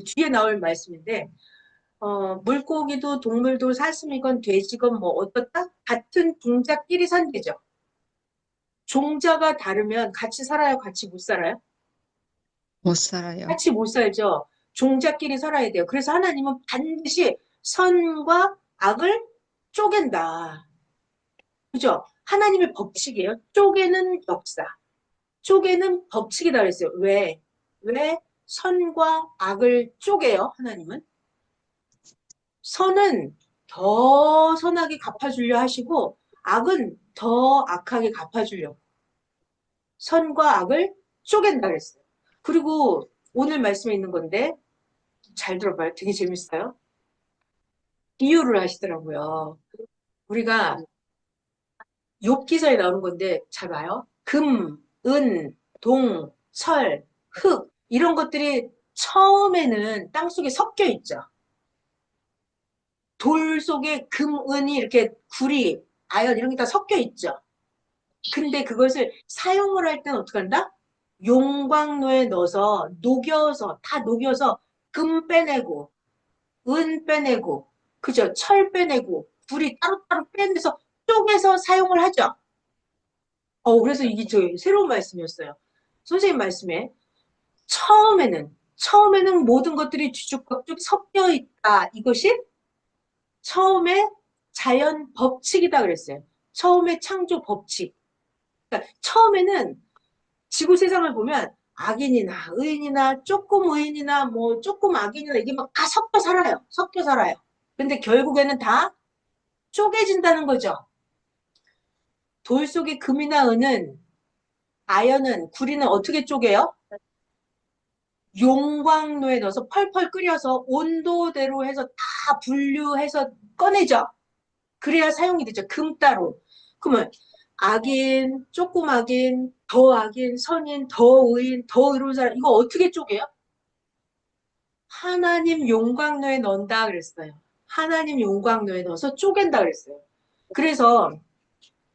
뒤에 나올 말씀인데, 물고기도 동물도 사슴이건 돼지건 뭐 어떻다? 같은 종자끼리 산대죠. 종자가 다르면 같이 살아요? 같이 못 살아요? 못 살아요. 같이 못 살죠. 종자끼리 살아야 돼요. 그래서 하나님은 반드시 선과 악을 쪼갠다. 그죠? 하나님의 법칙이에요. 쪼개는 역사. 쪼개는 법칙이다 그랬어요. 왜? 왜 선과 악을 쪼개요? 하나님은? 선은 더 선하게 갚아주려 하시고 악은 더 악하게 갚아주려. 선과 악을 쪼갠다 그랬어요. 그리고 오늘 말씀에 있는 건데 잘 들어봐요. 되게 재밌어요. 비유를 하시더라고요. 우리가 욥기서에 나오는 건데 잘 봐요. 금, 은, 동, 철, 흙 이런 것들이 처음에는 땅속에 섞여 있죠. 돌 속에 금, 은이 이렇게 구리, 아연 이런 게 다 섞여 있죠. 근데 그것을 사용을 할 때는 어떻게 한다? 용광로에 넣어서 녹여서 다 녹여서 금 빼내고 은 빼내고 그죠? 철 빼내고 구리 따로따로 빼내서 쪼개서 사용을 하죠. 그래서 이게 저 새로운 말씀이었어요. 선생님 말씀에 처음에는 모든 것들이 뒤죽박죽 섞여 있다. 이것이 처음에 자연 법칙이다 그랬어요. 처음에 창조 법칙. 그러니까 처음에는 지구 세상을 보면 악인이나 의인이나 조금 의인이나 뭐 조금 악인이나 이게 막 다 섞여 살아요. 섞여 살아요. 근데 결국에는 다 쪼개진다는 거죠. 돌 속의 금이나 은은 아연은 구리는 어떻게 쪼개요? 용광로에 넣어서 펄펄 끓여서 온도대로 해서 다 분류해서 꺼내죠. 그래야 사용이 되죠. 금 따로. 그러면 악인, 조금 악인, 더 악인, 선인, 더 의인, 더 의로운 사람 이거 어떻게 쪼개요? 하나님 용광로에 넣는다 그랬어요. 하나님 용광로에 넣어서 쪼갠다 그랬어요. 그래서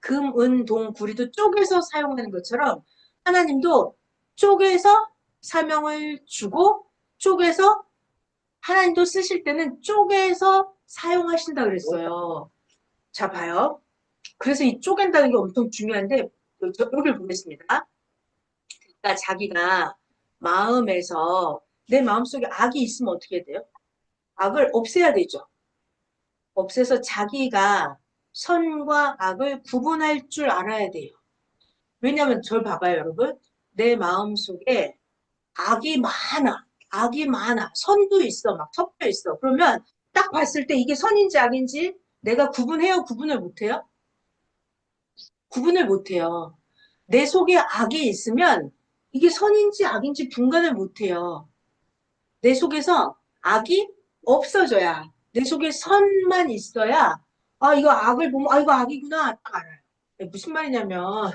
금, 은, 동, 구리도 쪼개서 사용하는 것처럼 하나님도 쪼개서 사명을 주고 쪼개서 하나님도 쓰실 때는 쪼개서 사용하신다 그랬어요. 자, 봐요. 그래서 이 쪼갠다는 게 엄청 중요한데 여기를 보겠습니다. 그러니까 자기가 마음에서 내 마음속에 악이 있으면 어떻게 돼요? 악을 없애야 되죠. 없애서 자기가 선과 악을 구분할 줄 알아야 돼요. 왜냐하면 저를 봐봐요, 여러분. 내 마음속에 악이 많아. 악이 많아. 선도 있어. 막 섞여 있어. 그러면 딱 봤을 때 이게 선인지 악인지 내가 구분해요? 구분을 못해요? 구분을 못해요. 내 속에 악이 있으면 이게 선인지 악인지 분간을 못해요. 내 속에서 악이 없어져야 내 속에 선만 있어야 이거 악을 보면 이거 악이구나 딱 알아요. 무슨 말이냐면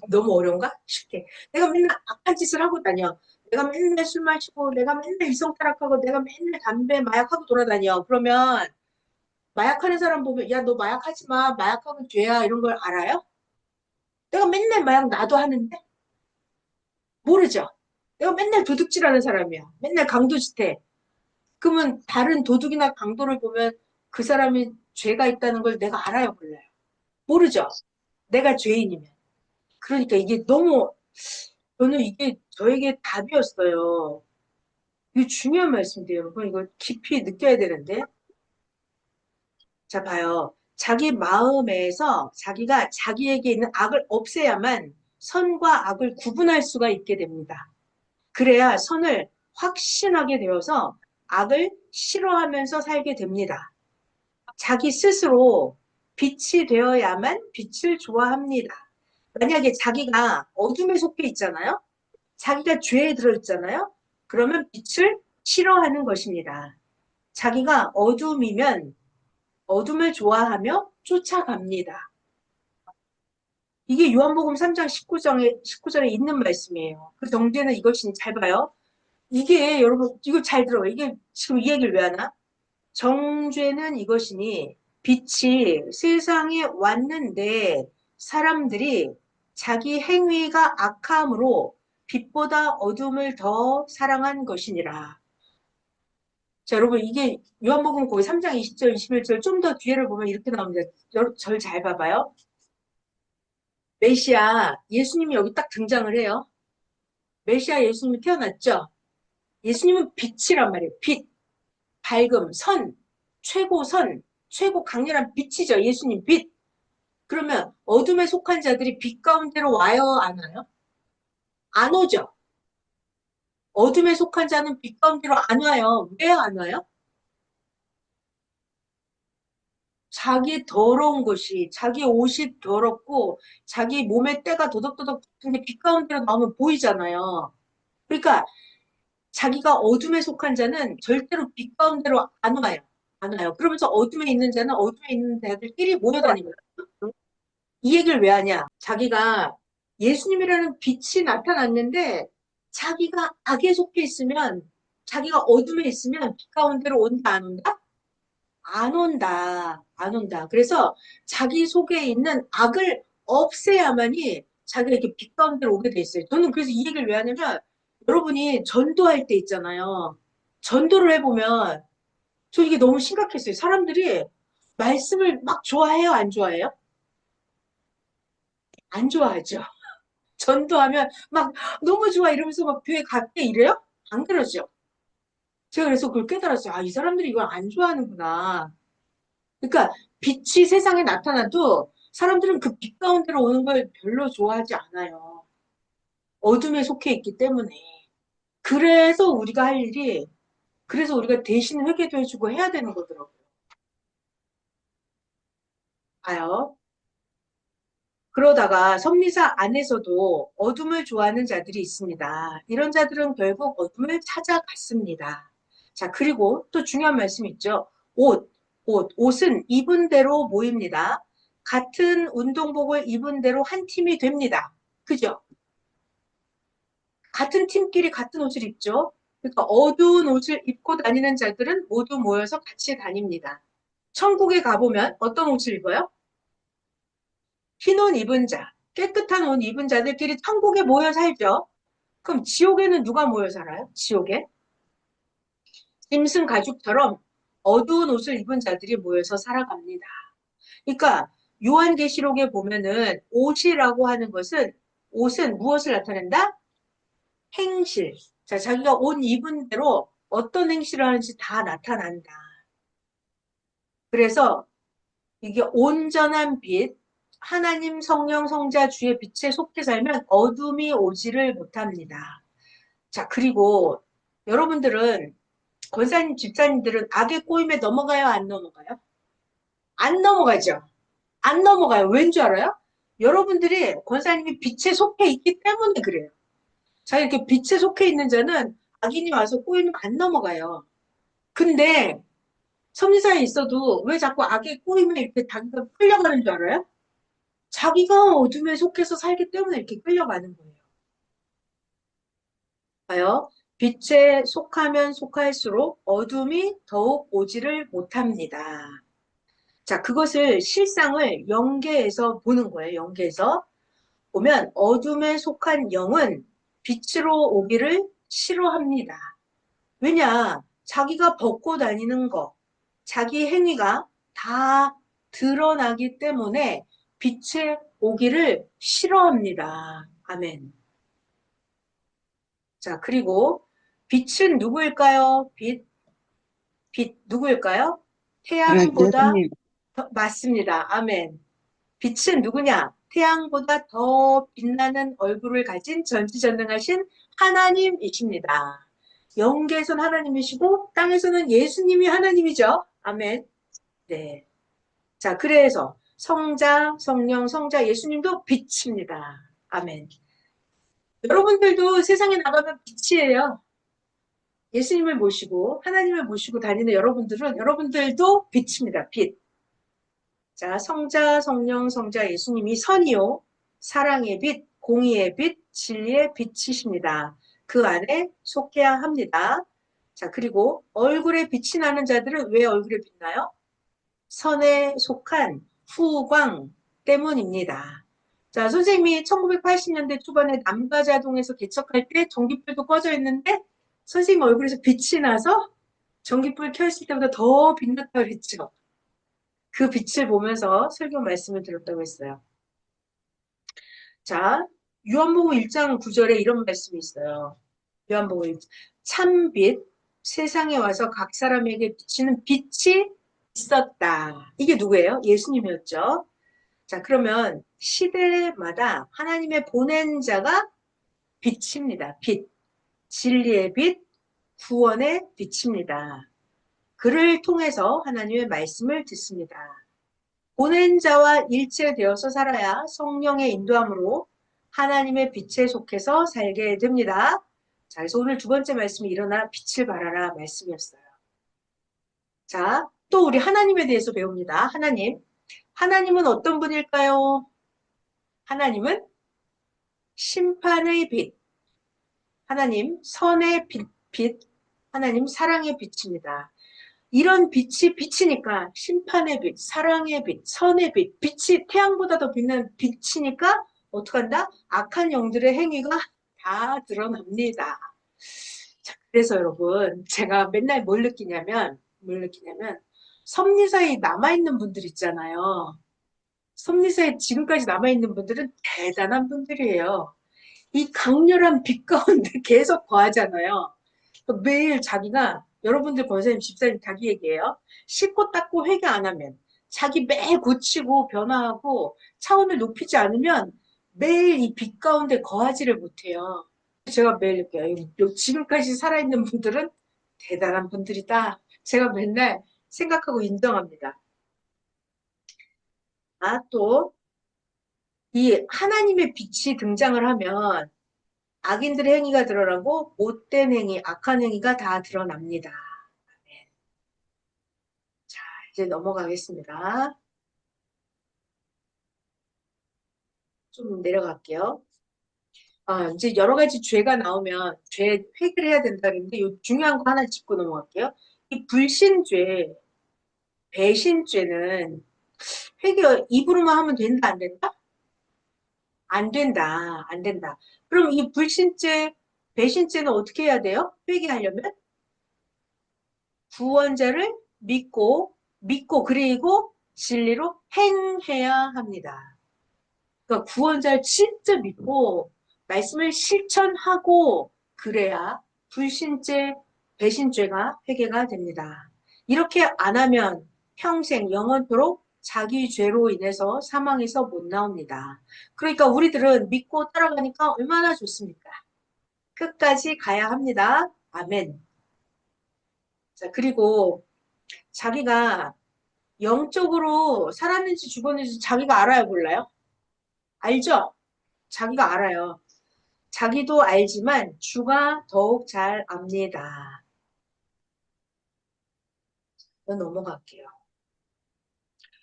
너무 어려운가? 쉽게. 내가 맨날 악한 짓을 하고 다녀. 내가 맨날 술 마시고 내가 맨날 이성타락하고 내가 맨날 담배 마약하고 돌아다녀. 그러면 마약하는 사람 보면 야 너 마약하지 마. 마약하면 죄야 이런 걸 알아요? 내가 맨날 마약 나도 하는데 모르죠. 내가 맨날 도둑질하는 사람이야. 맨날 강도짓해. 그러면 다른 도둑이나 강도를 보면 그 사람이 죄가 있다는 걸 내가 알아요, 몰라요? 모르죠. 내가 죄인이면. 그러니까 이게 너무 저는 이게 저에게 답이었어요. 이거 중요한 말씀인데요, 여러분. 이거 깊이 느껴야 되는데. 자, 봐요. 자기 마음에서 자기가 자기에게 있는 악을 없애야만 선과 악을 구분할 수가 있게 됩니다. 그래야 선을 확신하게 되어서 악을 싫어하면서 살게 됩니다. 자기 스스로 빛이 되어야만 빛을 좋아합니다. 만약에 자기가 어둠에 속해 있잖아요. 자기가 죄에 들어있잖아요. 그러면 빛을 싫어하는 것입니다. 자기가 어둠이면 어둠을 좋아하며 쫓아갑니다. 이게 요한복음 3장 19절에 있는 말씀이에요. 그 정죄는 이것이니 잘 봐요. 이게 여러분 이거 잘 들어요. 이게 지금 이 얘기를 왜 하나? 정죄는 이것이니 빛이 세상에 왔는데 사람들이 자기 행위가 악함으로 빛보다 어둠을 더 사랑한 것이니라. 자, 여러분, 이게 요한복음 거기 3장 20절, 21절 좀 더 뒤에를 보면 이렇게 나옵니다. 절 잘 봐봐요. 메시아, 예수님이 여기 딱 등장을 해요. 메시아 예수님이 태어났죠? 예수님은 빛이란 말이에요. 빛, 밝음, 선, 최고 강렬한 빛이죠. 예수님 빛. 그러면 어둠에 속한 자들이 빛 가운데로 와요, 안 와요? 안 오죠. 어둠에 속한 자는 빛 가운데로 안 와요. 왜 안 와요? 자기 더러운 것이, 자기 옷이 더럽고, 자기 몸에 때가 도덕도덕 붙은 게 빛 가운데로 나오면 보이잖아요. 그러니까 자기가 어둠에 속한 자는 절대로 빛 가운데로 안 와요. 안 와요. 그러면서 어둠에 있는 자는 어둠에 있는 자들끼리 모여다니는 거예요. 이 얘기를 왜 하냐? 자기가 예수님이라는 빛이 나타났는데 자기가 악에 속해 있으면 자기가 어둠에 있으면 빛 가운데로 온다 안 온다? 안 온다. 안 온다. 그래서 자기 속에 있는 악을 없애야만이 자기가 이렇게 빛 가운데로 오게 돼 있어요. 저는 그래서 이 얘기를 왜 하냐면 여러분이 전도할 때 있잖아요. 전도를 해보면 저 이게 너무 심각했어요. 사람들이 말씀을 막 좋아해요? 안 좋아해요? 안 좋아하죠. 전도하면 막 너무 좋아 이러면서 막 교회 갈게 이래요? 안 그러죠. 제가 그래서 그걸 깨달았어요. 아, 이 사람들이 이걸 안 좋아하는구나. 그러니까 빛이 세상에 나타나도 사람들은 그 빛 가운데로 오는 걸 별로 좋아하지 않아요. 어둠에 속해 있기 때문에. 그래서 우리가 할 일이, 그래서 우리가 대신 회개도 해주고 해야 되는 거더라고요. 봐요. 그러다가 성리사 안에서도 어둠을 좋아하는 자들이 있습니다. 이런 자들은 결국 어둠을 찾아갔습니다. 자, 그리고 또 중요한 말씀이 있죠. 옷은 입은 대로 모입니다. 같은 운동복을 입은 대로 한 팀이 됩니다. 그죠? 같은 팀끼리 같은 옷을 입죠. 그러니까 어두운 옷을 입고 다니는 자들은 모두 모여서 같이 다닙니다. 천국에 가보면 어떤 옷을 입어요? 흰 옷 입은 자, 깨끗한 옷 입은 자들끼리 천국에 모여 살죠. 그럼 지옥에는 누가 모여 살아요? 지옥에? 짐승 가죽처럼 어두운 옷을 입은 자들이 모여서 살아갑니다. 그러니까 요한계시록에 보면은 옷이라고 하는 것은 옷은 무엇을 나타낸다? 행실. 자, 자기가 옷 입은 대로 어떤 행실을 하는지 다 나타난다. 그래서 이게 온전한 빛, 하나님 성령 성자 주의 빛에 속해 살면 어둠이 오지를 못합니다. 자, 그리고 여러분들은 권사님, 집사님들은 악의 꼬임에 넘어가요, 안 넘어가요? 안 넘어가죠. 안 넘어가요. 왠 줄 알아요? 여러분들이 권사님이 빛에 속해 있기 때문에 그래요. 자, 이렇게 빛에 속해 있는 자는 악인이 와서 꼬이면 안 넘어가요. 근데 성리사에 있어도 왜 자꾸 악에 꼬이면 이렇게 자기가 끌려가는 줄 알아요? 자기가 어둠에 속해서 살기 때문에 이렇게 끌려가는 거예요. 봐요. 빛에 속하면 속할수록 어둠이 더욱 오지를 못합니다. 자, 그것을 실상을 연계해서 보는 거예요. 연계해서 보면 어둠에 속한 영은 빛으로 오기를 싫어합니다. 왜냐? 자기가 벗고 다니는 거, 자기 행위가 다 드러나기 때문에 빛에 오기를 싫어합니다. 아멘. 자, 그리고 빛은 누구일까요? 빛 누구일까요? 태양보다 예수님, 맞습니다. 아멘. 빛은 누구냐? 태양보다 더 빛나는 얼굴을 가진 전지전능하신 하나님이십니다. 영계에선 하나님이시고 땅에서는 예수님이 하나님이죠. 아멘. 네. 자, 그래서 성자, 성령, 성자 예수님도 빛입니다. 아멘. 여러분들도 세상에 나가면 빛이에요. 예수님을 모시고 하나님을 모시고 다니는 여러분들은 여러분들도 빛입니다. 빛. 자, 성자, 성령, 성자 예수님이 선이요, 사랑의 빛, 공의의 빛, 진리의 빛이십니다. 그 안에 속해야 합니다. 자, 그리고 얼굴에 빛이 나는 자들은 왜 얼굴에 빛나요? 선에 속한 후광 때문입니다. 자, 선생님이 1980년대 초반에 남가자동에서 개척할 때 전기불도 꺼져 있는데 선생님 얼굴에서 빛이 나서 전기불 켜있을 때보다 더 빛났다고 그랬죠. 그 빛을 보면서 설교 말씀을 들었다고 했어요. 자, 요한복음 1장 9절에 이런 말씀이 있어요. 요한복음 1장. 참빛, 세상에 와서 각 사람에게 비치는 빛이 있었다. 이게 누구예요? 예수님이었죠. 자, 그러면 시대마다 하나님의 보낸 자가 빛입니다. 빛. 진리의 빛, 구원의 빛입니다. 그를 통해서 하나님의 말씀을 듣습니다. 보낸 자와 일체되어서 살아야 성령의 인도함으로 하나님의 빛에 속해서 살게 됩니다. 자, 그래서 오늘 두 번째 말씀이 일어나 빛을 발하라 말씀이었어요. 자, 또 우리 하나님에 대해서 배웁니다. 하나님. 하나님은 어떤 분일까요? 하나님은 심판의 빛, 하나님 선의 빛, 하나님 사랑의 빛입니다. 이런 빛이 빛이니까 심판의 빛, 사랑의 빛, 선의 빛, 빛이 태양보다 더 빛나는 빛이니까 어떡한다? 악한 영들의 행위가 다 드러납니다. 자, 그래서 여러분 제가 맨날 뭘 느끼냐면 섭리사에 남아있는 분들 있잖아요. 섭리사에 지금까지 남아있는 분들은 대단한 분들이에요. 이 강렬한 빛 가운데 계속 거하잖아요. 매일 자기가 여러분들 권사님 집사님 자기 얘기예요. 씻고 닦고 회개 안 하면 자기 매일 고치고 변화하고 차원을 높이지 않으면 매일 이 빛 가운데 거하지를 못해요. 제가 매일 느껴요. 지금까지 살아있는 분들은 대단한 분들이다. 제가 맨날 생각하고 인정합니다. 아, 또 이 하나님의 빛이 등장을 하면 악인들의 행위가 드러나고 못된 행위, 악한 행위가 다 드러납니다. 자, 이제 넘어가겠습니다. 좀 내려갈게요. 아, 이제 여러 가지 죄가 나오면 죄 회개를 해야 된다는데 요 중요한 거 하나 짚고 넘어갈게요. 이 불신죄, 배신죄는 회개 입으로만 하면 된다, 안 된다? 안 된다, 안 된다. 그럼 이 불신죄, 배신죄는 어떻게 해야 돼요? 회개하려면? 구원자를 믿고 그리고 진리로 행해야 합니다. 그러니까 구원자를 진짜 믿고 말씀을 실천하고 그래야 불신죄, 배신죄가 회개가 됩니다. 이렇게 안 하면 평생 영원토록 자기 죄로 인해서 사망에서 못 나옵니다. 그러니까 우리들은 믿고 따라가니까 얼마나 좋습니까? 끝까지 가야 합니다. 아멘. 자, 그리고 자기가 영적으로 살았는지 죽었는지 자기가 알아요, 몰라요? 알죠? 자기가 알아요. 자기도 알지만 주가 더욱 잘 압니다. 넘어갈게요.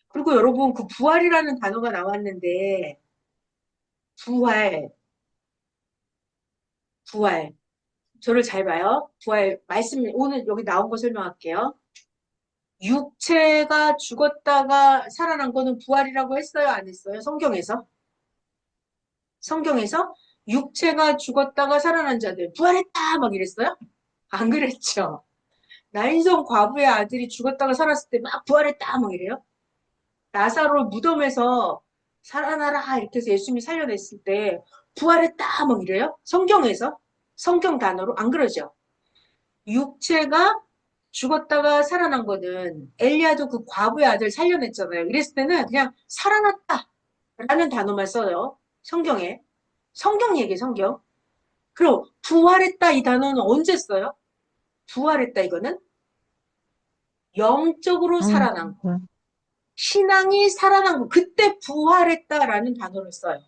그리고 여러분 그 부활이라는 단어가 나왔는데 부활, 부활. 저를 잘 봐요. 부활 말씀 오늘 여기 나온 거 설명할게요. 육체가 죽었다가 살아난 거는 부활이라고 했어요, 안 했어요? 성경에서? 성경에서 육체가 죽었다가 살아난 자들 부활했다 막 이랬어요? 안 그랬죠. 나인성 과부의 아들이 죽었다가 살았을 때 막 부활했다 막 이래요. 나사로 무덤에서 살아나라 이렇게 해서 예수님이 살려냈을 때 부활했다 막 이래요. 성경에서 성경 단어로 안 그러죠. 육체가 죽었다가 살아난 거는 엘리야도 그 과부의 아들 살려냈잖아요. 이랬을 때는 그냥 살아났다 라는 단어만 써요. 성경에. 성경 얘기해 성경. 그리고 부활했다 이 단어는 언제 써요? 부활했다 이거는 영적으로 살아난 거. 신앙이 살아난 거. 그때 부활했다라는 단어를 써요.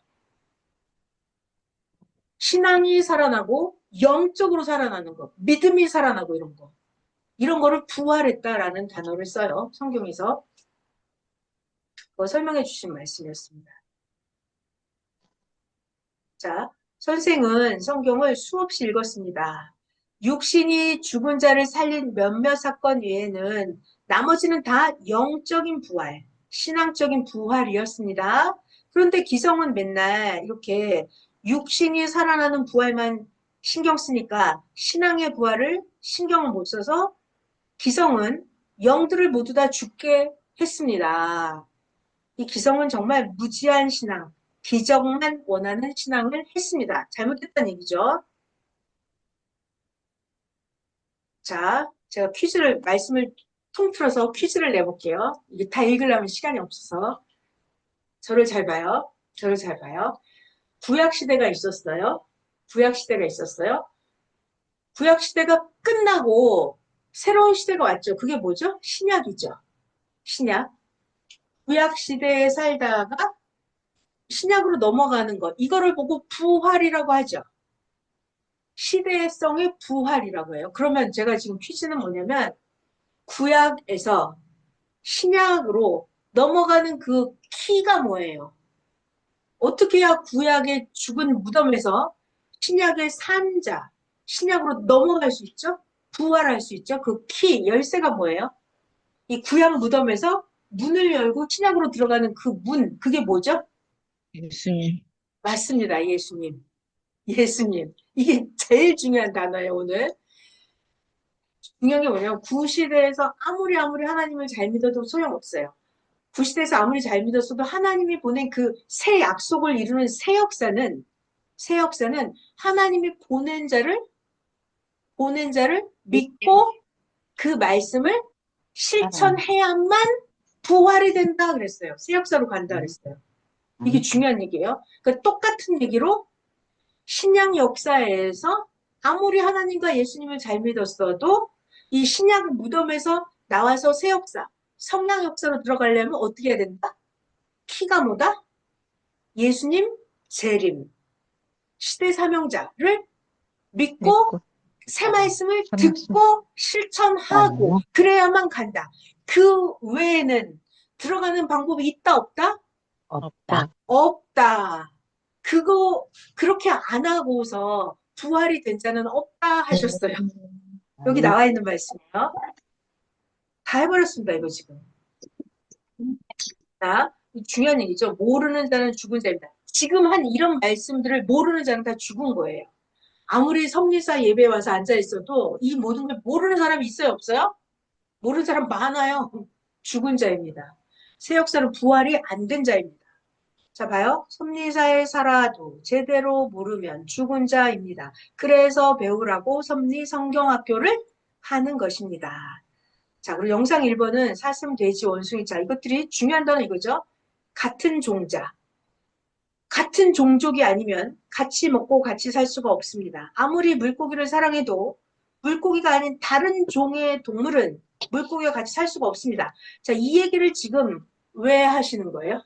신앙이 살아나고 영적으로 살아나는 거. 믿음이 살아나고 이런 거. 이런 거를 부활했다라는 단어를 써요. 성경에서. 그거 설명해 주신 말씀이었습니다. 자, 선생은 성경을 수없이 읽었습니다. 육신이 죽은 자를 살린 몇몇 사건 외에는 나머지는 다 영적인 부활, 신앙적인 부활이었습니다. 그런데 기성은 맨날 이렇게 육신이 살아나는 부활만 신경 쓰니까 신앙의 부활을 신경을 못 써서 기성은 영들을 모두 다 죽게 했습니다. 이 기성은 정말 무지한 신앙, 기적만 원하는 신앙을 했습니다. 잘못했다는 얘기죠. 자, 제가 말씀을 통틀어서 퀴즈를 내볼게요. 이게 다 읽으려면 시간이 없어서. 저를 잘 봐요. 저를 잘 봐요. 구약시대가 있었어요. 구약시대가 있었어요. 구약시대가 끝나고 새로운 시대가 왔죠. 그게 뭐죠? 신약이죠. 신약. 구약시대에 살다가 신약으로 넘어가는 것. 이거를 보고 부활이라고 하죠. 시대성의 부활이라고 해요. 그러면 제가 지금 퀴즈는 뭐냐면 구약에서 신약으로 넘어가는 그 키가 뭐예요? 어떻게 해야 구약의 죽은 무덤에서 신약의 산자, 신약으로 넘어갈 수 있죠? 부활할 수 있죠? 그 키, 열쇠가 뭐예요? 이 구약 무덤에서 문을 열고 신약으로 들어가는 그 문, 그게 뭐죠? 예수님. 맞습니다. 예수님. 예수님. 이게 제일 중요한 단어예요, 오늘. 중요한 게 뭐냐면 구시대에서 아무리 하나님을 잘 믿어도 소용없어요. 구시대에서 아무리 잘 믿었어도 하나님이 보낸 그 새 약속을 이루는 새 역사는 하나님이 보낸 자를 믿고 그 말씀을 실천해야만 부활이 된다 그랬어요. 새 역사로 간다 그랬어요. 이게 중요한 얘기예요. 그러니까 똑같은 얘기로 신약 역사에서 아무리 하나님과 예수님을 잘 믿었어도 이 신약 무덤에서 나와서 새 역사, 성령 역사로 들어가려면 어떻게 해야 된다? 키가 뭐다? 예수님 재림, 시대 사명자를 믿고 믿고 새 말씀을 말씀 듣고 실천하고 그래야만 간다. 그 외에는 들어가는 방법이 있다 없다? 없다. 없다. 그렇게 안 하고서 부활이 된 자는 없다 하셨어요. 여기 나와 있는 말씀이에요. 다 해버렸습니다, 이거 지금. 자, 중요한 얘기죠. 모르는 자는 죽은 자입니다. 지금 한 이런 말씀들을 모르는 자는 다 죽은 거예요. 아무리 성리사 예배에 와서 앉아 있어도 이 모든 걸 모르는 사람이 있어요, 없어요? 모르는 사람 많아요. 죽은 자입니다. 새 역사는 부활이 안 된 자입니다. 자, 봐요. 섭리사에 살아도 제대로 모르면 죽은 자입니다. 그래서 배우라고 섭리 성경학교를 하는 것입니다. 자, 그리고 영상 1번은 사슴, 돼지, 원숭이. 자, 이것들이 중요한 단어 이거죠. 같은 종자. 같은 종족이 아니면 같이 먹고 같이 살 수가 없습니다. 아무리 물고기를 사랑해도 물고기가 아닌 다른 종의 동물은 물고기와 같이 살 수가 없습니다. 자, 이 얘기를 지금 왜 하시는 거예요?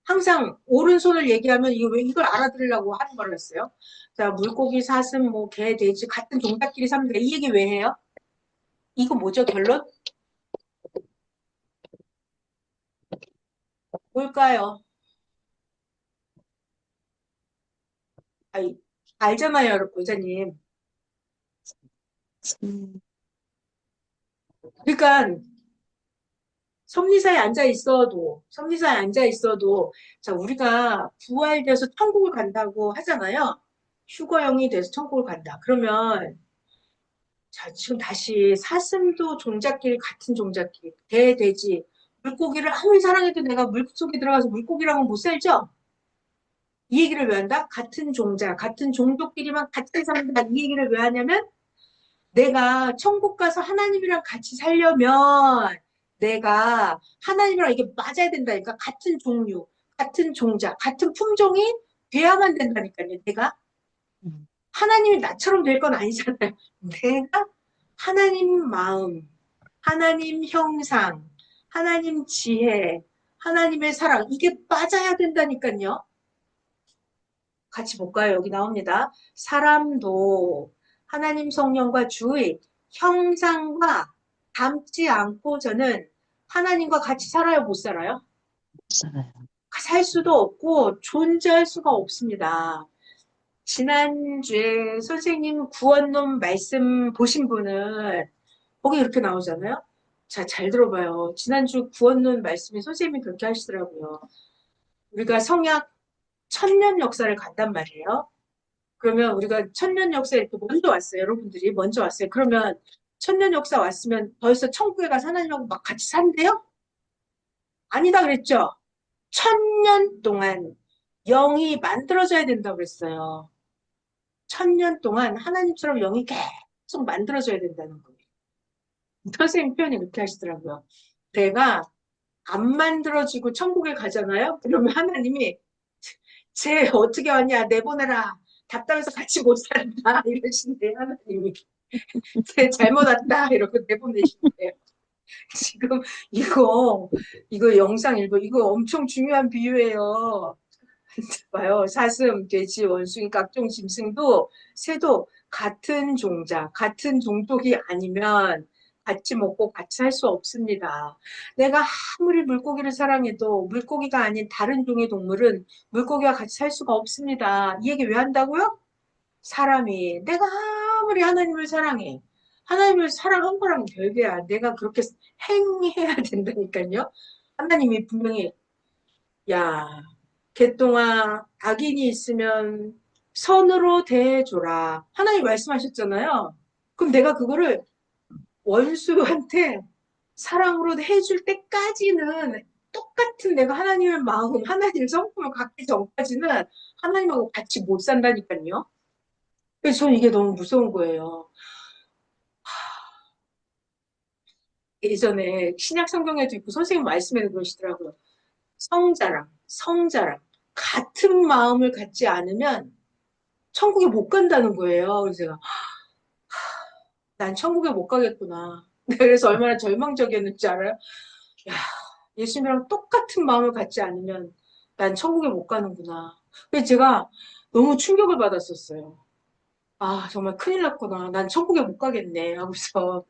항상 오른손을 얘기하면 이걸 알아들으려고 하는 거였어요. 자, 물고기, 사슴, 뭐 개, 돼지 같은 종닭끼리 삽니다. 이 얘기 왜 해요? 이거 뭐죠, 결론? 뭘까요? 아이, 알잖아요, 여자님. 그러니까 섭리사에 앉아 있어도 자, 우리가 부활돼서 천국을 간다고 하잖아요. 휴거영이 돼서 천국을 간다. 그러면 자, 지금 다시 사슴도 종잣길 같은 종잣길, 개, 돼지, 물고기를 아무리 사랑해도 내가 물속에 들어가서 물고기랑은 못 살죠? 이 얘기를 왜 한다? 같은 종자, 같은 종족끼리만 같이 산다. 이 얘기를 왜 하냐면 내가 천국 가서 하나님이랑 같이 살려면 내가 하나님이랑 이게 맞아야 된다니까. 같은 종류, 같은 종자, 같은 품종이 돼야만 된다니까요. 내가 하나님이 나처럼 될 건 아니잖아요. 내가 하나님 마음, 하나님 형상, 하나님 지혜, 하나님의 사랑 이게 맞아야 된다니까요. 같이 볼까요? 여기 나옵니다. 사람도 하나님 성령과 주의 형상과 닮지 않고서는 하나님과 같이 살아요? 못 살아요? 살 수도 없고 존재할 수가 없습니다. 지난주에 선생님 구원론 말씀 보신 분은 거기 이렇게 나오잖아요. 자, 잘 들어봐요. 지난주 구원론 말씀에 선생님이 그렇게 하시더라고요. 우리가 성약 1000년 역사를 간단 말이에요. 그러면 우리가 천년 역사에 이렇게 먼저 왔어요. 여러분들이 먼저 왔어요. 그러면 천년 역사 왔으면 벌써 천국에 가서 하나님하고 막 같이 산대요? 아니다 그랬죠? 천년 동안 영이 만들어져야 된다고 그랬어요. 천년 동안 하나님처럼 영이 계속 만들어져야 된다는 거예요. 선생님 표현이 그렇게 하시더라고요. 내가 안 만들어지고 천국에 가잖아요? 그러면 하나님이 쟤 어떻게 왔냐? 내보내라. 답답해서 같이 못 산다. 이러신대 하나님이. 쟤 잘못 왔다. 이러고 내보내신대요. 지금 이거 영상 일부 이거 엄청 중요한 비유예요. 봐요. 사슴, 돼지, 원숭이, 각종 짐승도 새도 같은 종자, 같은 종족이 아니면 같이 먹고 같이 살 수 없습니다. 내가 아무리 물고기를 사랑해도 물고기가 아닌 다른 종의 동물은 물고기와 같이 살 수가 없습니다. 이 얘기 왜 한다고요? 사람이 내가 아무리 하나님을 사랑해. 하나님을 사랑한 거랑 별개야. 내가 그렇게 행해야 된다니까요. 하나님이 분명히 야, 개똥아, 악인이 있으면 선으로 대해줘라. 하나님 말씀하셨잖아요. 그럼 내가 그거를 원수한테 사랑으로 해줄 때까지는 똑같은 내가 하나님의 마음, 하나님의 성품을 갖기 전까지는 하나님하고 같이 못 산다니까요. 그래서 저는 이게 너무 무서운 거예요. 예전에 신약 성경에도 있고 선생님 말씀에도 그러시더라고요. 성자랑 같은 마음을 갖지 않으면 천국에 못 간다는 거예요. 그래서 제가 난 천국에 못 가겠구나. 그래서 얼마나 절망적이었는지 알아요? 야, 예수님이랑 똑같은 마음을 갖지 않으면 난 천국에 못 가는구나. 그래서 제가 너무 충격을 받았었어요. 아, 정말 큰일 났구나. 난 천국에 못 가겠네. 하고서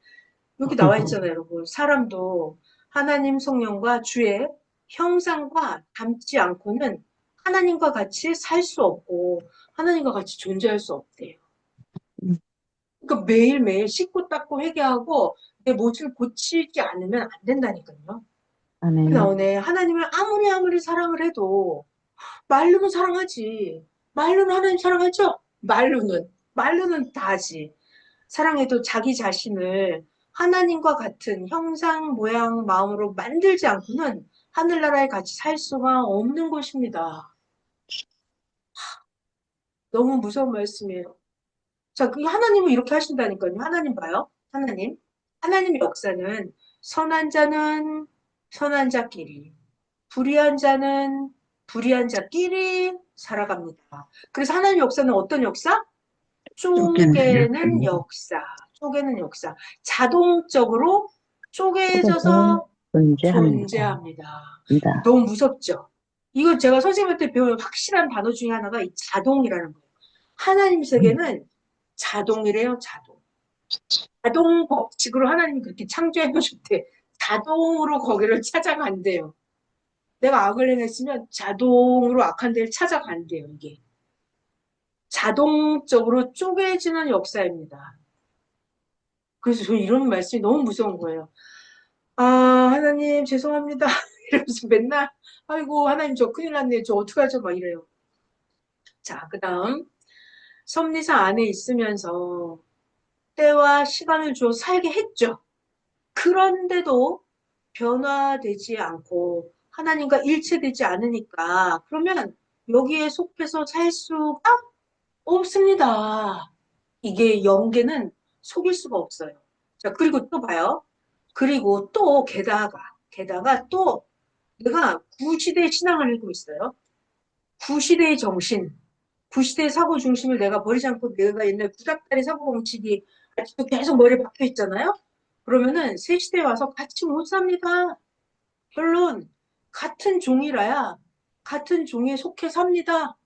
여기 나와 있잖아요, 여러분. 사람도 하나님 성령과 주의 형상과 닮지 않고는 하나님과 같이 살 수 없고 하나님과 같이 존재할 수 없대요. 그러니까 매일매일 씻고 닦고 회개하고 내 모습을 고치지 않으면 안 된다니까요. 아멘. 나오네. 하나님을 아무리 사랑을 해도 말로는 사랑하지. 말로는 하나님 사랑하죠? 말로는 다 하지. 사랑해도 자기 자신을 하나님과 같은 형상, 모양, 마음으로 만들지 않고는 하늘나라에 같이 살 수가 없는 것입니다. 너무 무서운 말씀이에요. 자, 그 하나님은 이렇게 하신다니까요. 하나님 봐요. 하나님의 역사는 선한 자는 선한 자끼리, 불의한 자는 불의한 자끼리 살아갑니다. 그래서 하나님의 역사는 어떤 역사? 쪼개는 역사. 쪼개는 역사. 자동적으로 쪼개져서 존재합니다. 너무 무섭죠? 이거 제가 선생님한테 배운 확실한 단어 중에 하나가 이 자동이라는 거예요. 하나님 세계는 자동이래요, 자동. 자동 법칙으로 하나님이 그렇게 창조해 놓으셨대. 자동으로 거기를 찾아간대요. 내가 악을 행했으면 자동으로 악한 데를 찾아간대요, 이게. 자동적으로 쪼개지는 역사입니다. 그래서 저 이런 말씀이 너무 무서운 거예요. 아, 하나님 죄송합니다. 이러면서 맨날 아이고 하나님 저 큰일 났네. 저 어떡하죠? 막 이래요. 자, 그 다음 섭리사 안에 있으면서 때와 시간을 주어 살게 했죠. 그런데도 변화되지 않고 하나님과 일체되지 않으니까 그러면 여기에 속해서 살 수가 없습니다. 이게 영계는 속일 수가 없어요. 자, 그리고 또 봐요. 그리고 또 게다가 또 내가 구시대 신앙을 읽고 있어요. 구시대의 정신, 구시대의 사고 중심을 내가 버리지 않고 내가 옛날 구닥다리 사고 방식이 아직도 계속 머리에 박혀 있잖아요. 그러면은 새 시대에 와서 같이 못 삽니다. 결론 같은 종이라야 같은 종에 속해 삽니다.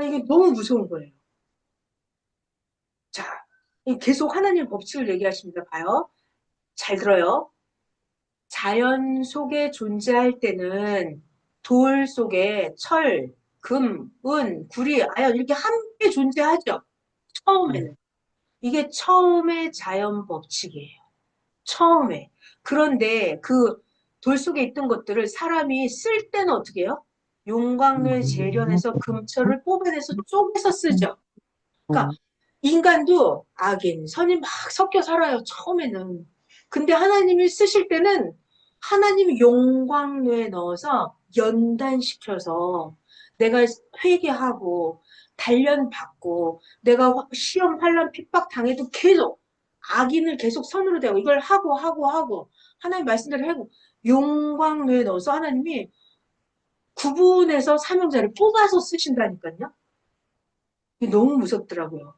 이게 너무 무서운 거예요. 자, 계속 하나님 법칙을 얘기하십니다. 봐요. 잘 들어요. 자연 속에 존재할 때는 돌 속에 철, 금, 은, 구리, 아연 이렇게 함께 존재하죠. 처음에는. 이게 처음의 자연 법칙이에요. 처음에. 그런데 그 돌 속에 있던 것들을 사람이 쓸 때는 어떻게 해요? 용광로에 재련해서 금철을 뽑아내서 쪼개서 쓰죠. 그러니까 인간도 악인, 선인 막 섞여 살아요, 처음에는. 근데 하나님이 쓰실 때는 하나님 용광로에 넣어서 연단시켜서 내가 회개하고 단련받고 내가 시험, 환난, 핍박 당해도 계속 악인을 계속 선으로 대고 이걸 하고 하나님 말씀대로 하고 용광로에 넣어서 하나님이 구분해서 사명자를 뽑아서 쓰신다니까요. 이게 너무 무섭더라고요.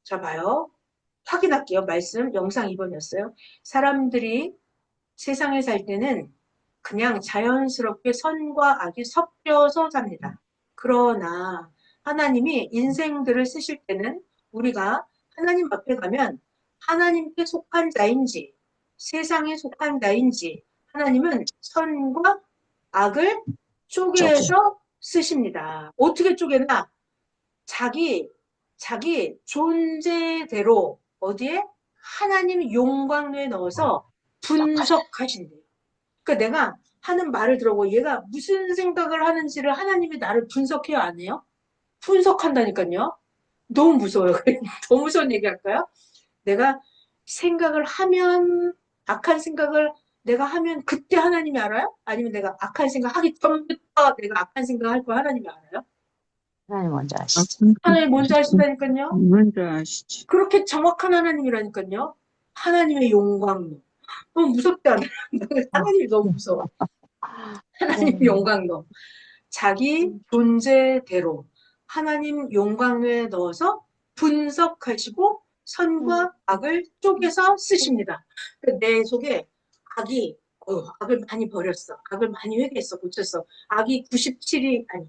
자, 봐요. 확인할게요. 말씀, 영상 2번이었어요. 사람들이 세상에 살 때는 그냥 자연스럽게 선과 악이 섞여서 삽니다. 그러나 하나님이 인생들을 쓰실 때는 우리가 하나님 앞에 가면 하나님께 속한 자인지 세상에 속한 자인지 하나님은 선과 악을 쪼개서 쓰십니다. 어떻게 쪼개나? 자기 존재대로 어디에? 하나님 용광로에 넣어서 분석하신대요. 그러니까 내가 하는 말을 들어보고 얘가 무슨 생각을 하는지를 하나님이 나를 분석해요, 안 해요? 분석한다니까요. 너무 무서워요. 더 무서운 얘기 할까요? 내가 생각을 하면, 악한 생각을 내가 하면 그때 하나님이 알아요? 아니면 내가 악한 생각 하기 전부터 내가 악한 생각 할 거 하나님이 알아요? 하나님 먼저 아시죠. 하나님 먼저 아신다니까요. 먼저 아시지. 그렇게 정확한 하나님이라니까요. 하나님의 용광로. 너무 무섭지 않아요? 하나님이 너무 무서워. 하나님의 용광로. 자기 존재대로 하나님 용광로에 넣어서 분석하시고 선과 악을 쪼개서 쓰십니다. 내 속에 악을 많이 버렸어. 악을 많이 회개했어. 고쳤어. 악이 97이, 아니,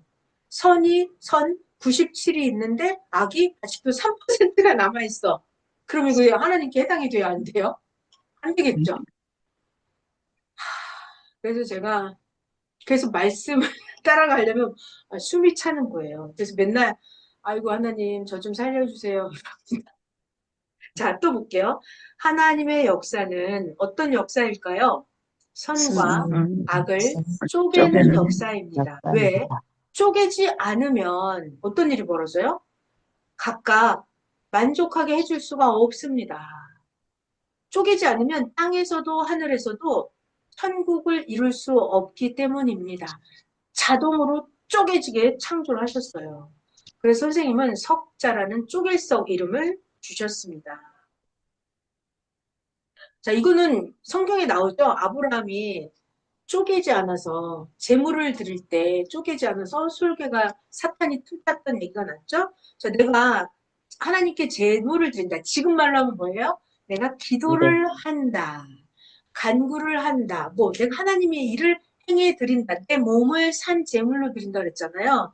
선 97이 있는데 악이 아직도 3%가 남아있어. 그러면 그게 하나님께 해당이 돼요? 안 돼요? 안 되겠죠? 그래서 제가 계속 말씀을 따라가려면 숨이 차는 거예요. 그래서 맨날 아이고 하나님 저 좀 살려주세요. 자, 또 볼게요. 하나님의 역사는 어떤 역사일까요? 선과 악을 쪼개는 역사입니다. 왜? 쪼개지 않으면 어떤 일이 벌어져요? 각각 만족하게 해줄 수가 없습니다. 쪼개지 않으면 땅에서도 하늘에서도 천국을 이룰 수 없기 때문입니다. 자동으로 쪼개지게 창조를 하셨어요. 그래서 선생님은 석자라는 쪼갤석 이름을 주셨습니다. 자, 이거는 성경에 나오죠. 아브라함이 쪼개지 않아서 재물을 드릴 때 쪼개지 않아서 솔개가 사탄이 틈탔던 얘기가 났죠. 자, 내가 하나님께 재물을 드린다. 지금 말로 하면 뭐예요? 내가 기도를 한다. 간구를 한다. 뭐 내가 하나님의 일을 행해 드린다. 내 몸을 산 제물로 드린다 그랬잖아요.